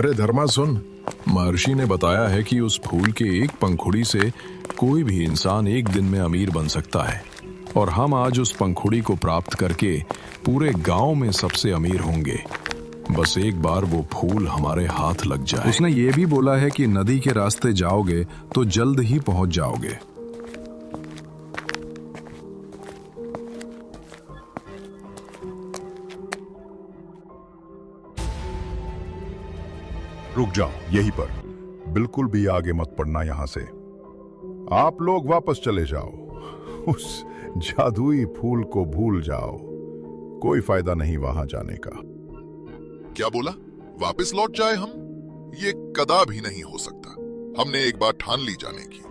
अरे धर्मा सुन, महर्षि ने बताया है कि उस फूल के एक पंखुड़ी से कोई भी इंसान एक दिन में अमीर बन सकता है, और हम आज उस पंखुड़ी को प्राप्त करके पूरे गांव में सबसे अमीर होंगे। बस एक बार वो फूल हमारे हाथ लग जाए। उसने ये भी बोला है कि नदी के रास्ते जाओगे तो जल्द ही पहुंच जाओगे। रुक जाओ यहीं पर, बिल्कुल भी आगे मत पड़ना यहां से। आप लोग वापस चले जाओ, उस जादुई फूल को भूल जाओ। कोई फायदा नहीं वहां जाने का। क्या बोला? वापस लौट जाए हम? ये कदापि नहीं हो सकता। हमने एक बार ठान ली जाने की,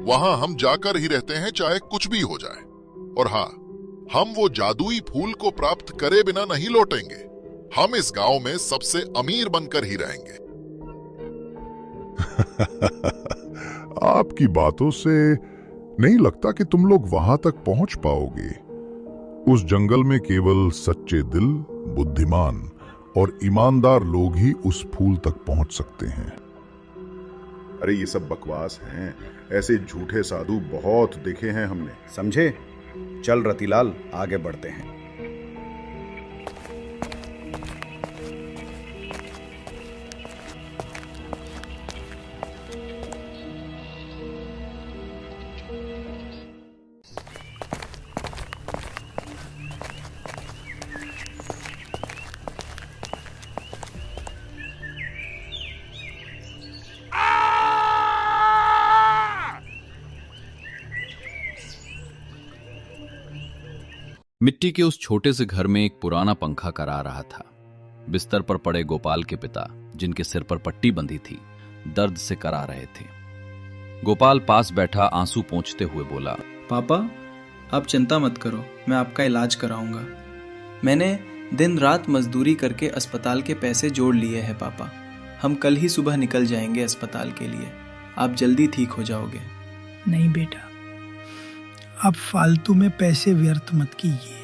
वहां हम जाकर ही रहते हैं चाहे कुछ भी हो जाए। और हाँ, हम वो जादुई फूल को प्राप्त करे बिना नहीं लौटेंगे। हम इस गांव में सबसे अमीर बनकर ही रहेंगे। आपकी बातों से नहीं लगता कि तुम लोग वहां तक पहुंच पाओगे। उस जंगल में केवल सच्चे दिल, बुद्धिमान और ईमानदार लोग ही उस फूल तक पहुंच सकते हैं। अरे ये सब बकवास हैं, ऐसे झूठे साधु बहुत देखे हैं हमने। समझे? चल रतिलाल, आगे बढ़ते हैं। मिट्टी के उस छोटे से घर में एक पुराना पंखा करा रहा था। बिस्तर पर पड़े गोपाल के पिता, जिनके सिर पर पट्टी बंधी थी, दर्द से करा रहे थे। गोपाल पास बैठा आंसू पोंछते हुए बोला, पापा, आप चिंता मत करो, मैं आपका इलाज कराऊंगा। मैंने दिन रात मजदूरी करके अस्पताल के पैसे जोड़ लिए हैं पापा। हम कल ही सुबह निकल जाएंगे अस्पताल के लिए। आप जल्दी ठीक हो जाओगे। नहीं बेटा, आप फालतू में पैसे व्यर्थ मत कीजिए।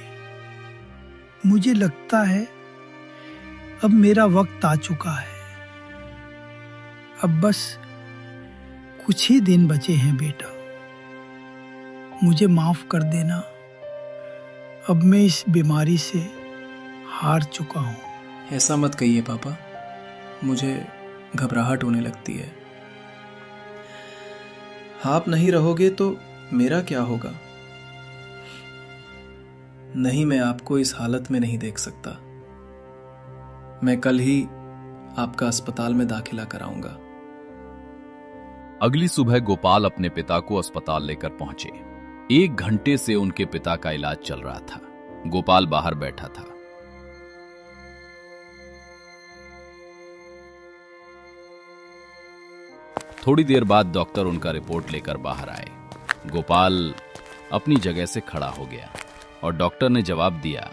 मुझे लगता है अब मेरा वक्त आ चुका है। अब बस कुछ ही दिन बचे हैं बेटा, मुझे माफ कर देना। अब मैं इस बीमारी से हार चुका हूं। ऐसा मत कहिए पापा, मुझे घबराहट होने लगती है। आप नहीं रहोगे तो मेरा क्या होगा? नहीं, मैं आपको इस हालत में नहीं देख सकता। मैं कल ही आपका अस्पताल में दाखिला कराऊंगा। अगली सुबह गोपाल अपने पिता को अस्पताल लेकर पहुंचे। 1 घंटे से उनके पिता का इलाज चल रहा था। गोपाल बाहर बैठा था। थोड़ी देर बाद डॉक्टर उनका रिपोर्ट लेकर बाहर आए। गोपाल अपनी जगह से खड़ा हो गया और डॉक्टर ने जवाब दिया,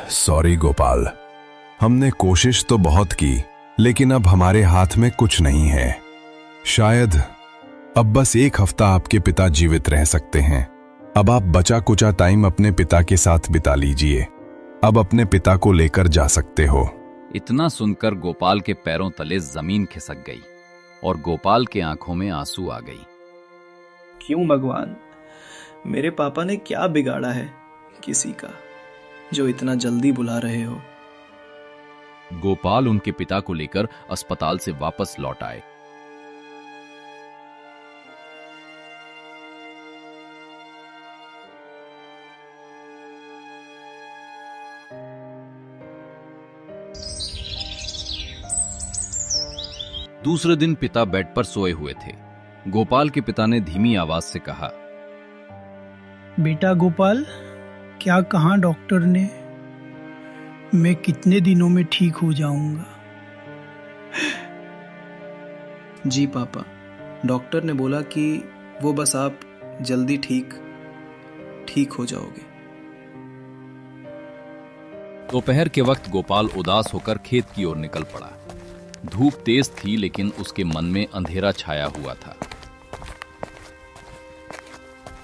सॉरी गोपाल, हमने कोशिश तो बहुत की, लेकिन अब हमारे हाथ में कुछ नहीं है। शायद अब बस 1 हफ्ता आपके पिता जीवित रह सकते हैं। अब आप बचा कुचा टाइम अपने पिता के साथ बिता लीजिए। अब अपने पिता को लेकर जा सकते हो। इतना सुनकर गोपाल के पैरों तले जमीन खिसक गई और गोपाल के आंखों में आंसू आ गई। क्यों भगवान, मेरे पापा ने क्या बिगाड़ा है किसी का, जो इतना जल्दी बुला रहे हो? गोपाल उनके पिता को लेकर अस्पताल से वापस लौट आए। दूसरे दिन पिता बेड पर सोए हुए थे। गोपाल के पिता ने धीमी आवाज से कहा, बेटा गोपाल, क्या कहा डॉक्टर ने? मैं कितने दिनों में ठीक हो जाऊंगा? जी पापा, डॉक्टर ने बोला कि वो बस आप जल्दी ठीक हो जाओगे। दोपहर के वक्त गोपाल उदास होकर खेत की ओर निकल पड़ा। धूप तेज थी, लेकिन उसके मन में अंधेरा छाया हुआ था।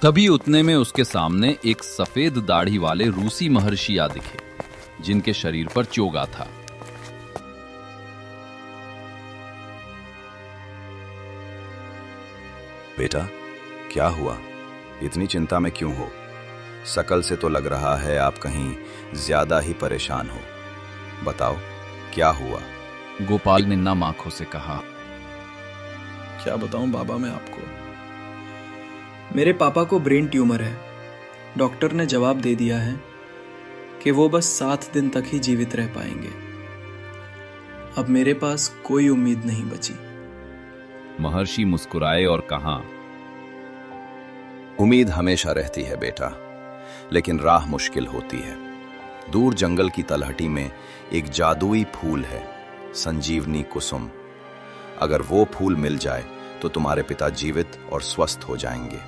तभी उतने में उसके सामने एक सफेद दाढ़ी वाले रूसी महर्षि आ दिखे, जिनके शरीर पर चोगा था। बेटा, क्या हुआ? इतनी चिंता में क्यों हो? शकल से तो लग रहा है आप कहीं ज्यादा ही परेशान हो। बताओ, क्या हुआ? गोपाल ने नम आंखों से कहा। क्या बताऊं बाबा मैं आपको, मेरे पापा को ब्रेन ट्यूमर है। डॉक्टर ने जवाब दे दिया है कि वो बस 7 दिन तक ही जीवित रह पाएंगे। अब मेरे पास कोई उम्मीद नहीं बची। महर्षि मुस्कुराए और कहा, उम्मीद हमेशा रहती है बेटा, लेकिन राह मुश्किल होती है। दूर जंगल की तलहटी में एक जादुई फूल है, संजीवनी कुसुम। अगर वो फूल मिल जाए तो तुम्हारे पिता जीवित और स्वस्थ हो जाएंगे।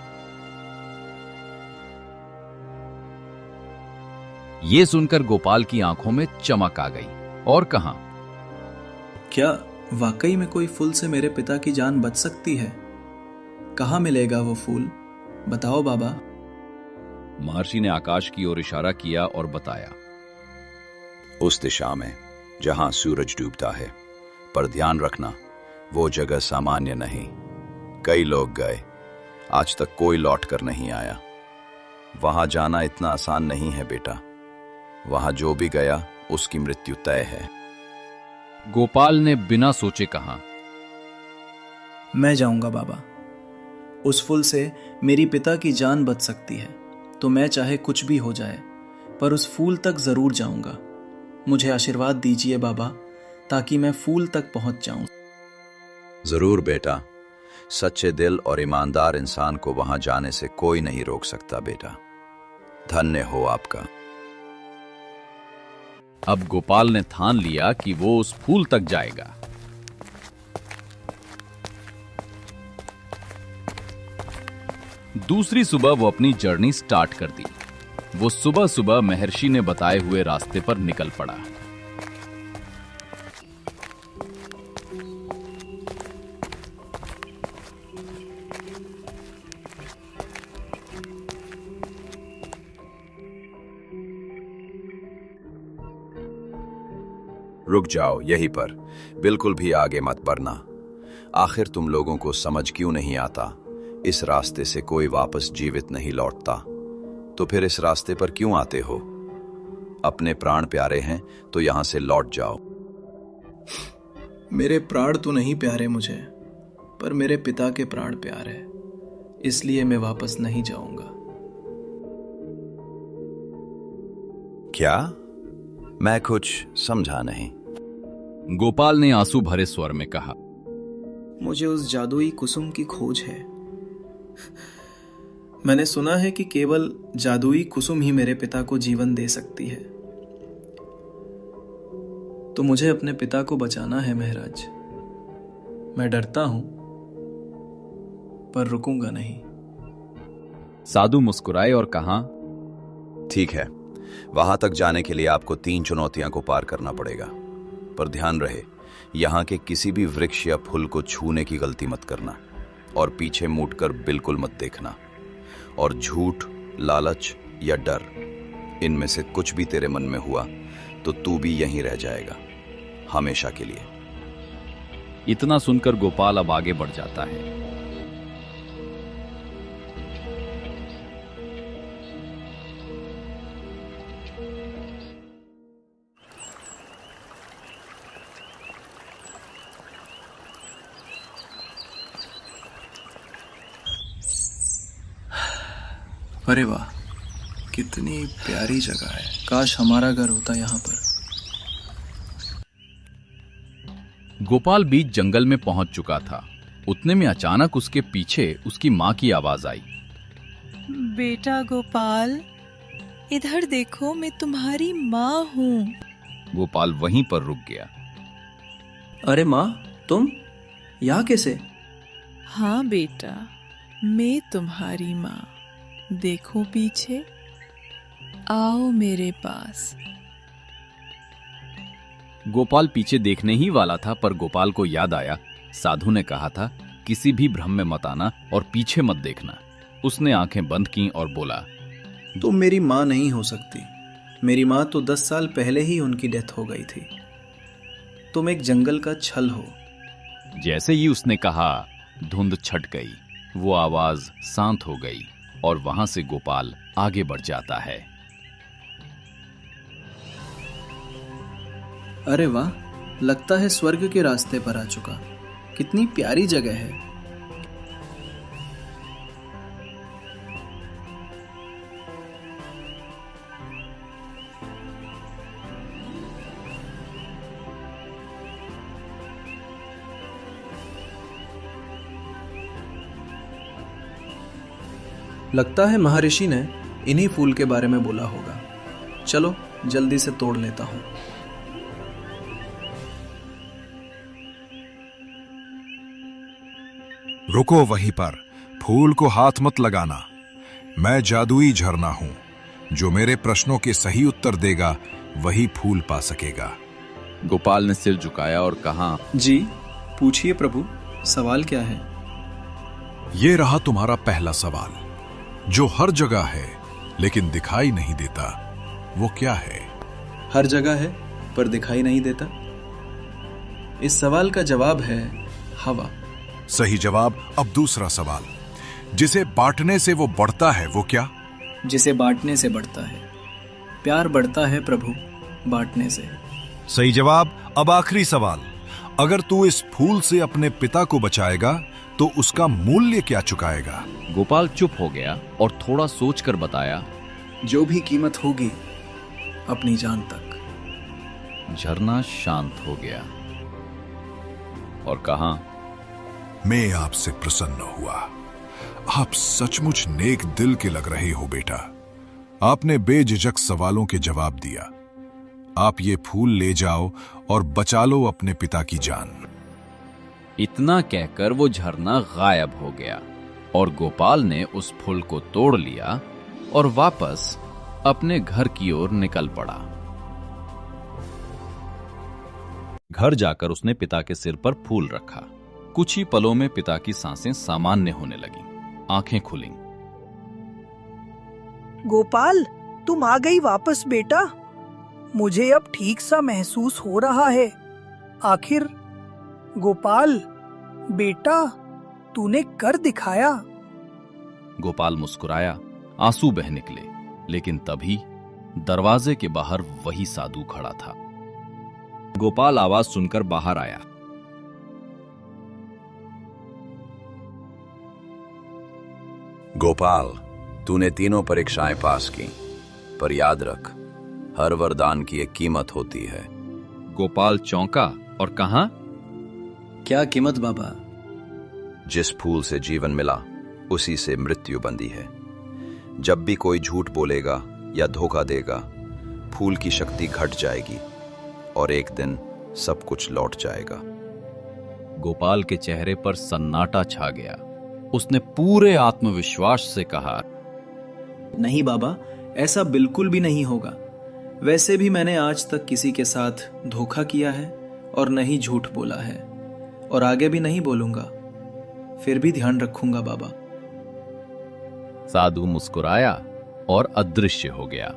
यह सुनकर गोपाल की आंखों में चमक आ गई और कहा, क्या वाकई में कोई फूल से मेरे पिता की जान बच सकती है? कहाँ मिलेगा वो फूल? बताओ बाबा। महर्षि ने आकाश की ओर इशारा किया और बताया, उस दिशा में जहां सूरज डूबता है। पर ध्यान रखना, वो जगह सामान्य नहीं। कई लोग गए, आज तक कोई लौट कर नहीं आया। वहां जाना इतना आसान नहीं है बेटा। वहां जो भी गया उसकी मृत्यु तय है। गोपाल ने बिना सोचे कहा, मैं जाऊंगा बाबा। उस फूल से मेरी पिता की जान बच सकती है, तो मैं चाहे कुछ भी हो जाए पर उस फूल तक जरूर जाऊंगा। मुझे आशीर्वाद दीजिए बाबा, ताकि मैं फूल तक पहुंच जाऊं। जरूर बेटा, सच्चे दिल और ईमानदार इंसान को वहां जाने से कोई नहीं रोक सकता बेटा। धन्य हो आपका। अब गोपाल ने ठान लिया कि वो उस फूल तक जाएगा। दूसरी सुबह वो अपनी जर्नी स्टार्ट कर दी। वो सुबह सुबह महर्षि ने बताए हुए रास्ते पर निकल पड़ा। रुक जाओ यहीं पर, बिल्कुल भी आगे मत बढ़ना। आखिर तुम लोगों को समझ क्यों नहीं आता? इस रास्ते से कोई वापस जीवित नहीं लौटता, तो फिर इस रास्ते पर क्यों आते हो? अपने प्राण प्यारे हैं तो यहां से लौट जाओ। मेरे प्राण तो नहीं प्यारे मुझे, पर मेरे पिता के प्राण प्यार है, इसलिए मैं वापस नहीं जाऊंगा। क्या? मैं कुछ समझा नहीं। गोपाल ने आंसू भरे स्वर में कहा, मुझे उस जादुई कुसुम की खोज है। मैंने सुना है कि केवल जादुई कुसुम ही मेरे पिता को जीवन दे सकती है। तो मुझे अपने पिता को बचाना है महाराज। मैं डरता हूं, पर रुकूंगा नहीं। साधु मुस्कुराए और कहा, ठीक है, वहां तक जाने के लिए आपको 3 चुनौतियां को पार करना पड़ेगा। पर ध्यान रहे, यहां के किसी भी वृक्ष या फूल को छूने की गलती मत करना, और पीछे मुड़कर बिल्कुल मत देखना। और झूठ, लालच या डर, इनमें से कुछ भी तेरे मन में हुआ तो तू भी यहीं रह जाएगा, हमेशा के लिए। इतना सुनकर गोपाल अब आगे बढ़ जाता है। अरे वाह, कितनी प्यारी जगह है। काश हमारा घर होता यहाँ पर। गोपाल बीच जंगल में पहुंच चुका था। उतने में अचानक उसके पीछे उसकी मां की आवाज आई। बेटा गोपाल, इधर देखो, मैं तुम्हारी माँ हूँ। गोपाल वहीं पर रुक गया। अरे माँ, तुम यहाँ कैसे? हाँ बेटा, मैं तुम्हारी माँ। देखो पीछे, आओ मेरे पास। गोपाल पीछे देखने ही वाला था, पर गोपाल को याद आया साधु ने कहा था किसी भी भ्रम में मत आना और पीछे मत देखना। उसने आंखें बंद की और बोला, तुम मेरी माँ नहीं हो सकती। मेरी माँ तो 10 साल पहले ही उनकी डेथ हो गई थी। तुम एक जंगल का छल हो। जैसे ही उसने कहा, धुंध छट गई वो आवाज शांत हो गई और वहां से गोपाल आगे बढ़ जाता है। अरे वाह, लगता है स्वर्ग के रास्ते पर आ चुका। कितनी प्यारी जगह है। लगता है महर्षि ने इन्हीं फूल के बारे में बोला होगा। चलो जल्दी से तोड़ लेता हूं। रुको वहीं पर, फूल को हाथ मत लगाना। मैं जादुई झरना हूं, जो मेरे प्रश्नों के सही उत्तर देगा वही फूल पा सकेगा। गोपाल ने सिर झुकाया और कहा, जी पूछिए प्रभु, सवाल क्या है? ये रहा तुम्हारा पहला सवाल, जो हर जगह है लेकिन दिखाई नहीं देता, वो क्या है? हर जगह है पर दिखाई नहीं देता। इस सवाल का जवाब है हवा। सही जवाब। अब दूसरा सवाल, जिसे बांटने से वो बढ़ता है, वो क्या? जिसे बांटने से बढ़ता है। प्यार बढ़ता है प्रभु बांटने से। सही जवाब। अब आखिरी सवाल, अगर तू इस फूल से अपने पिता को बचाएगा तो उसका मूल्य क्या चुकाएगा? गोपाल चुप हो गया और थोड़ा सोचकर बताया, जो भी कीमत होगी, अपनी जान तक। झरना शांत हो गया और कहा, मैं आपसे प्रसन्न हुआ। आप सचमुच नेक दिल के लग रहे हो बेटा। आपने बेझिझक सवालों के जवाब दिया। आप ये फूल ले जाओ और बचा लो अपने पिता की जान। इतना कहकर वो झरना गायब हो गया और गोपाल ने उस फूल को तोड़ लिया और वापस अपने घर की ओर निकल पड़ा। घर जाकर उसने पिता के सिर पर फूल रखा। कुछ ही पलों में पिता की सांसें सामान्य होने लगीं, आंखें खुलीं। गोपाल, तुम आ गई वापस बेटा। मुझे अब ठीक सा महसूस हो रहा है। आखिर गोपाल बेटा, तूने कर दिखाया। गोपाल मुस्कुराया, आंसू बह निकले, लेकिन तभी दरवाजे के बाहर वही साधु खड़ा था। गोपाल आवाज सुनकर बाहर आया। गोपाल, तूने तीनों परीक्षाएं पास की, पर याद रख, हर वरदान की एक कीमत होती है। गोपाल चौंका और कहा, क्या कीमत बाबा? जिस फूल से जीवन मिला, उसी से मृत्यु बंधी है। जब भी कोई झूठ बोलेगा या धोखा देगा, फूल की शक्ति घट जाएगी और एक दिन सब कुछ लौट जाएगा। गोपाल के चेहरे पर सन्नाटा छा गया। उसने पूरे आत्मविश्वास से कहा, नहीं बाबा, ऐसा बिल्कुल भी नहीं होगा। वैसे भी मैंने आज तक किसी के साथ धोखा किया है और नहीं झूठ बोला है, और आगे भी नहीं बोलूंगा। फिर भी ध्यान रखूंगा बाबा। साधु मुस्कुराया और अदृश्य हो गया।